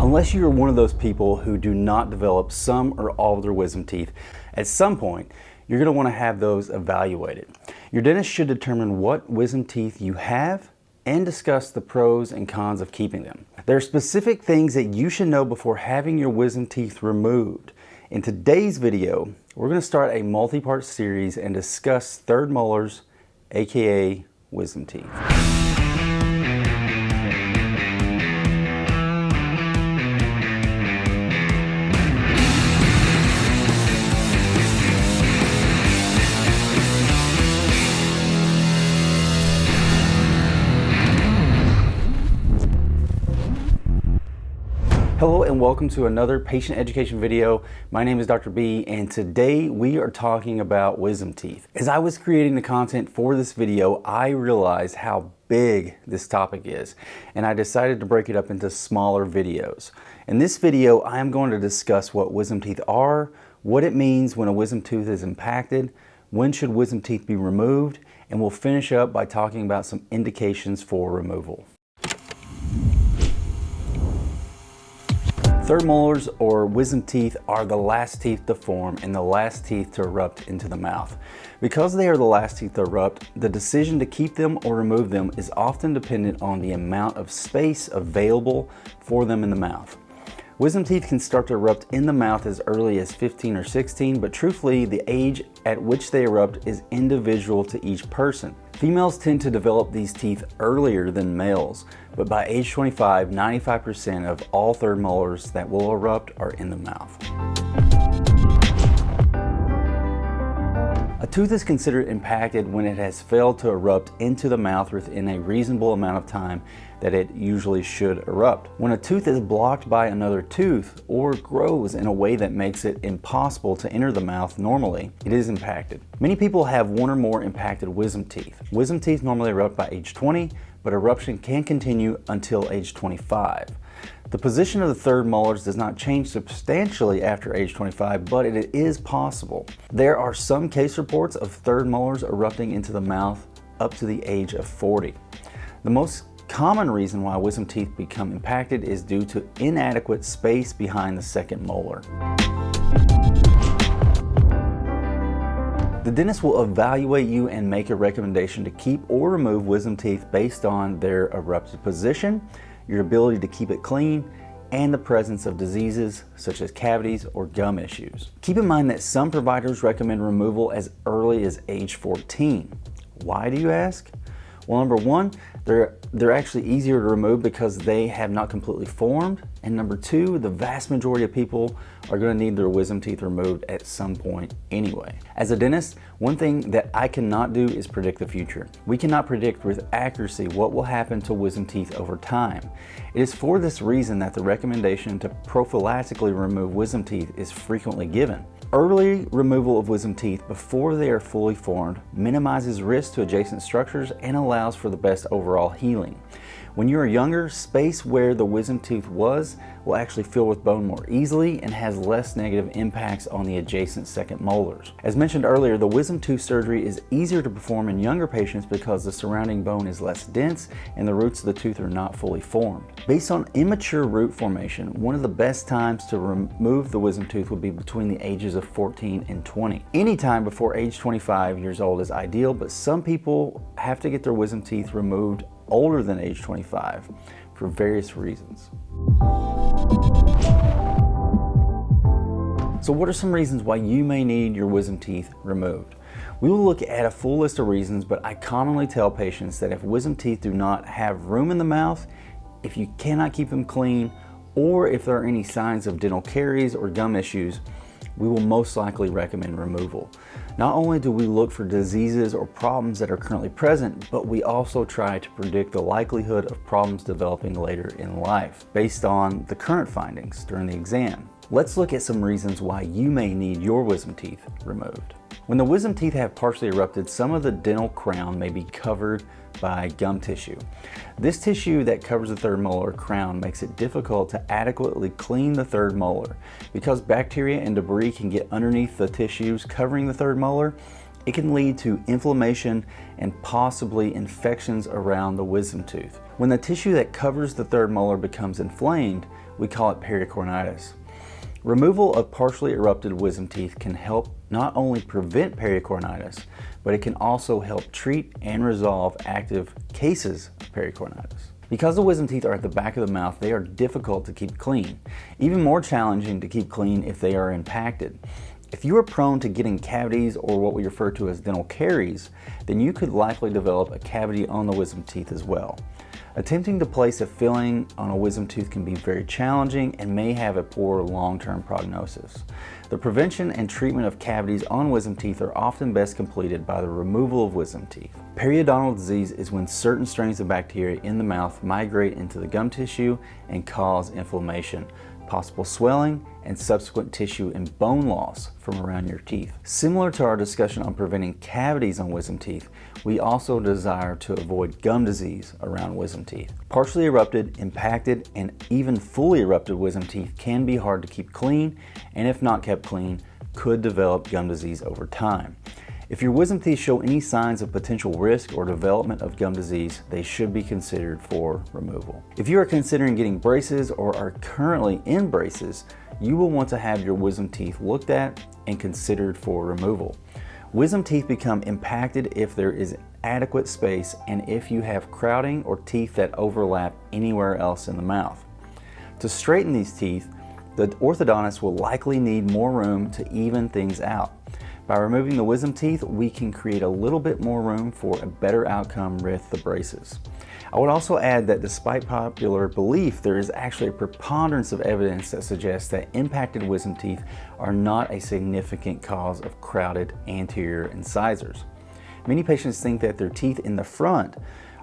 Unless you are one of those people who do not develop some or all of their wisdom teeth, at some point, you're going to want to have those evaluated. Your dentist should determine what wisdom teeth you have and discuss the pros and cons of keeping them. There are specific things that you should know before having your wisdom teeth removed. In today's video, we're going to start a multi-part series and discuss third molars, aka wisdom teeth. Hello and welcome to another patient education video. My name is Dr. B and today we are talking about wisdom teeth. As I was creating the content for this video, I realized how big this topic is and I decided to break it up into smaller videos. In this video, I am going to discuss what wisdom teeth are, what it means when a wisdom tooth is impacted, when should wisdom teeth be removed, and we'll finish up by talking about some indications for removal. Third molars or wisdom teeth are the last teeth to form and the last teeth to erupt into the mouth. Because they are the last teeth to erupt, the decision to keep them or remove them is often dependent on the amount of space available for them in the mouth. Wisdom teeth can start to erupt in the mouth as early as 15 or 16, but truthfully, the age at which they erupt is individual to each person. Females tend to develop these teeth earlier than males, but by age 25, 95% of all third molars that will erupt are in the mouth. A tooth is considered impacted when it has failed to erupt into the mouth within a reasonable amount of time that it usually should erupt. When a tooth is blocked by another tooth or grows in a way that makes it impossible to enter the mouth normally, it is impacted. Many people have one or more impacted wisdom teeth. Wisdom teeth normally erupt by age 20, but eruption can continue until age 25. The position of the third molars does not change substantially after age 25, but it is possible. There are some case reports of third molars erupting into the mouth up to the age of 40. The most common reason why wisdom teeth become impacted is due to inadequate space behind the second molar. The dentist will evaluate you and make a recommendation to keep or remove wisdom teeth based on their erupted position, your ability to keep it clean, and the presence of diseases such as cavities or gum issues. Keep in mind that some providers recommend removal as early as age 14. Why do you ask? Well, number one, they're actually easier to remove because they have not completely formed. And number two, the vast majority of people are going to need their wisdom teeth removed at some point anyway. As a dentist, one thing that I cannot do is predict the future. We cannot predict with accuracy what will happen to wisdom teeth over time. It is for this reason that the recommendation to prophylactically remove wisdom teeth is frequently given. Early removal of wisdom teeth before they are fully formed minimizes risk to adjacent structures and allows for the best overall healing. When you are younger, space where the wisdom tooth was will actually fill with bone more easily and has less negative impacts on the adjacent second molars. As mentioned earlier, the wisdom tooth surgery is easier to perform in younger patients because the surrounding bone is less dense and the roots of the tooth are not fully formed. Based on immature root formation, one of the best times to remove the wisdom tooth would be between the ages of 14 and 20. Any time before age 25 years old is ideal, but some people have to get their wisdom teeth removed older than age 25 for various reasons. So what are some reasons why you may need your wisdom teeth removed? We will look at a full list of reasons, but I commonly tell patients that if wisdom teeth do not have room in the mouth, if you cannot keep them clean, or if there are any signs of dental caries or gum issues, we will most likely recommend removal. Not only do we look for diseases or problems that are currently present, but we also try to predict the likelihood of problems developing later in life based on the current findings during the exam. Let's look at some reasons why you may need your wisdom teeth removed. When the wisdom teeth have partially erupted, some of the dental crown may be covered by gum tissue. This tissue that covers the third molar crown makes it difficult to adequately clean the third molar. Because bacteria and debris can get underneath the tissues covering the third molar, It can lead to inflammation and possibly infections around the wisdom tooth. When the tissue that covers the third molar becomes inflamed, we call it pericornitis. Removal of partially erupted wisdom teeth can help not only prevent pericornitis, but it can also help treat and resolve active cases of pericornitis. Because the wisdom teeth are at the back of the mouth, they are difficult to keep clean. Even more challenging to keep clean if they are impacted. If you are prone to getting cavities or what we refer to as dental caries, then you could likely develop a cavity on the wisdom teeth as well. Attempting to place a filling on a wisdom tooth can be very challenging and may have a poor long-term prognosis. The prevention and treatment of cavities on wisdom teeth are often best completed by the removal of wisdom teeth. Periodontal disease is when certain strains of bacteria in the mouth migrate into the gum tissue and cause inflammation, possible swelling, and subsequent tissue and bone loss from around your teeth. Similar to our discussion on preventing cavities on wisdom teeth, we also desire to avoid gum disease around wisdom teeth. Partially erupted, impacted, and even fully erupted wisdom teeth can be hard to keep clean, and if not kept clean, could develop gum disease over time. If your wisdom teeth show any signs of potential risk or development of gum disease, they should be considered for removal. If you are considering getting braces or are currently in braces, you will want to have your wisdom teeth looked at and considered for removal. Wisdom teeth become impacted if there is adequate space and if you have crowding or teeth that overlap anywhere else in the mouth. To straighten these teeth, the orthodontist will likely need more room to even things out. By removing the wisdom teeth, we can create a little bit more room for a better outcome with the braces. I would also add that despite popular belief, there is actually a preponderance of evidence that suggests that impacted wisdom teeth are not a significant cause of crowded anterior incisors. Many patients think that their teeth in the front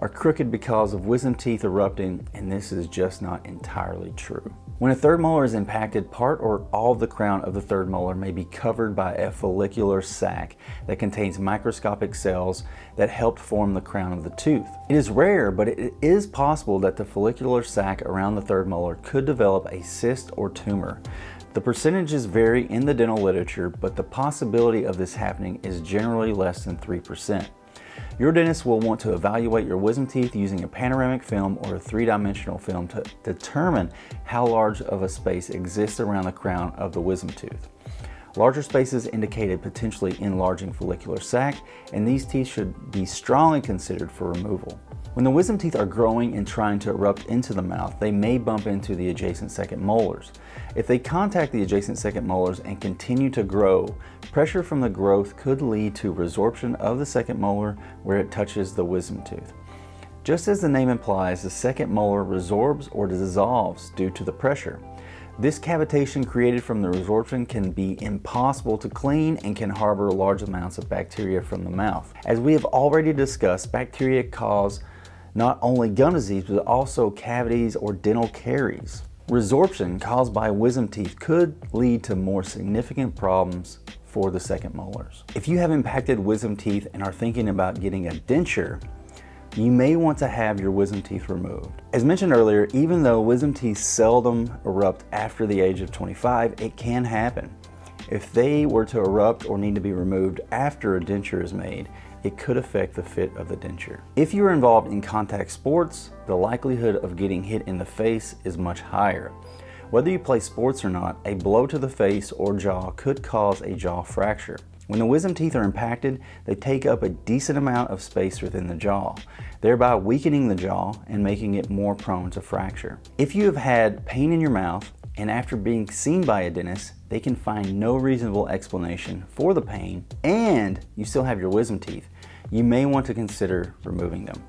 are crooked because of wisdom teeth erupting, and this is just not entirely true. When a third molar is impacted, part or all of the crown of the third molar may be covered by a follicular sac that contains microscopic cells that helped form the crown of the tooth. It is rare, but it is possible that the follicular sac around the third molar could develop a cyst or tumor. The percentages vary in the dental literature, but the possibility of this happening is generally less than 3%. Your dentist will want to evaluate your wisdom teeth using a panoramic film or a three-dimensional film to determine how large of a space exists around the crown of the wisdom tooth. Larger spaces indicate a potentially enlarging follicular sac, and these teeth should be strongly considered for removal. When the wisdom teeth are growing and trying to erupt into the mouth, they may bump into the adjacent second molars. If they contact the adjacent second molars and continue to grow, pressure from the growth could lead to resorption of the second molar where it touches the wisdom tooth. Just as the name implies, the second molar resorbs or dissolves due to the pressure. This cavitation created from the resorption can be impossible to clean and can harbor large amounts of bacteria from the mouth. As we have already discussed, bacteria cause not only gum disease, but also cavities or dental caries. Resorption caused by wisdom teeth could lead to more significant problems for the second molars. If you have impacted wisdom teeth and are thinking about getting a denture, you may want to have your wisdom teeth removed. As mentioned earlier, even though wisdom teeth seldom erupt after the age of 25, it can happen. If they were to erupt or need to be removed after a denture is made, it could affect the fit of the denture. If you are involved in contact sports, the likelihood of getting hit in the face is much higher. Whether you play sports or not, a blow to the face or jaw could cause a jaw fracture. When the wisdom teeth are impacted, they take up a decent amount of space within the jaw, thereby weakening the jaw and making it more prone to fracture. If you have had pain in your mouth, and after being seen by a dentist, they can find no reasonable explanation for the pain, and you still have your wisdom teeth, you may want to consider removing them.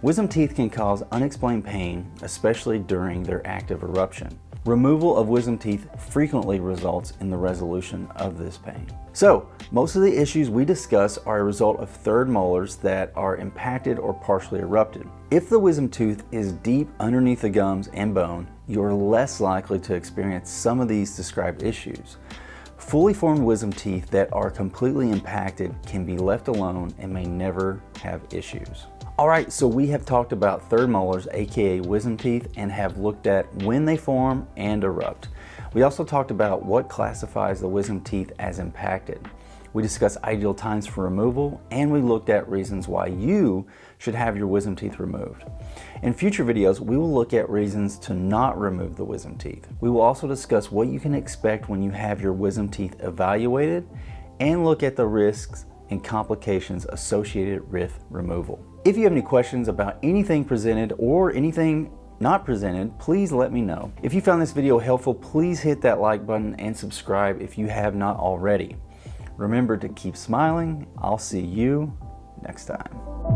Wisdom teeth can cause unexplained pain, especially during their active eruption. Removal of wisdom teeth frequently results in the resolution of this pain. So, most of the issues we discuss are a result of third molars that are impacted or partially erupted. If the wisdom tooth is deep underneath the gums and bone, you are less likely to experience some of these described issues. Fully formed wisdom teeth that are completely impacted can be left alone and may never have issues. Alright, so we have talked about third molars, aka wisdom teeth, and have looked at when they form and erupt. We also talked about what classifies the wisdom teeth as impacted. We discussed ideal times for removal, and we looked at reasons why you should have your wisdom teeth removed. In future videos, we will look at reasons to not remove the wisdom teeth. We will also discuss what you can expect when you have your wisdom teeth evaluated and look at the risks and complications associated with removal. If you have any questions about anything presented or anything not presented, please let me know. If you found this video helpful, please hit that like button and subscribe if you have not already. Remember to keep smiling. I'll see you next time.